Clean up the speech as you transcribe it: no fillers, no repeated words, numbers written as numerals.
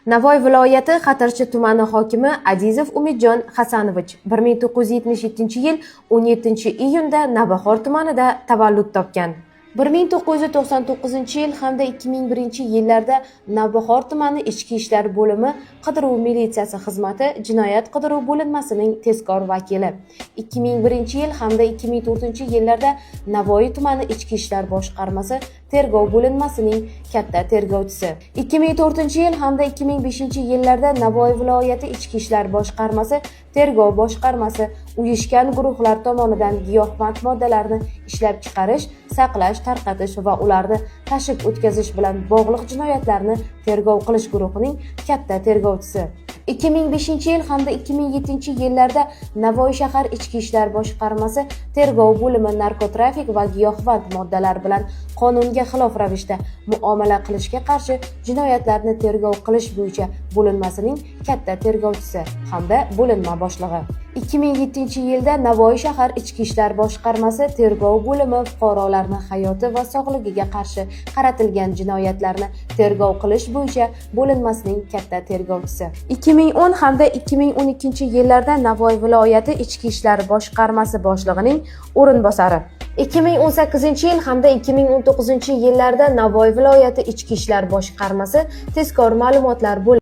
Navoiy viloyati Xatirchi tumani hokimi Adizov Umidjon Hasanovich 1977-yil 17-iyunda Navbahor tumanida tavallud topgan. 1999-yil hamda 2001-yillarda Navbahor tumani Ichki ishlar bo'limi qidiruv militsiyasi xizmati jinoyat qidiruv bo'linmasining tezkor vakili. 2001-yil hamda 2004-yillarda Navoiy tumani Ichki ishlar boshqarmasi tergov bo'linmasining katta tergovchisi. 2004-yil hamda 2005-yillarda Navoiy viloyati Ichki ishlar boshqarmasi tergov boshqarmasi uyushgan guruhlar tomonidan giyohvand moddalarni ishlab chiqarish, saqlash, tarqatish va ularni tashib o'tkazish bilan bog'liq jinoyatlarni tergov qilish guruhining katta tergovchisi. 2005-yil hamda 2007-yillarda Navoiy shahar Ichki ishlar boshqarmasi tergov bo'limi narkotrafik va giyohvand moddalar bilan qonunga xilof ravishda muomala qilishga qarshi jinoyatlarni tergov qilish bo'yicha bo'linmasining katta tergovchisi hamda bo'linma boshlig'i. 2007-yilda Navoiy shahar Ichki ishlar boshqarmasi tergov bo'limi fuqarolarning hayoti va sog'ligiga qarshi qaratilgan jinoyatlarni tergov qilish bo'yicha bo'linmasining katta tergovchisi. 2010 hamda 2012-yillarda Navoiy viloyati Ichki ishlar boshqarmasi boshlig'ining o'rinbosari. 2018-yil hamda 2019-yillarda Navoiy viloyati Ichki ishlar boshqarmasi tezkor ma'lumotlar bo'limi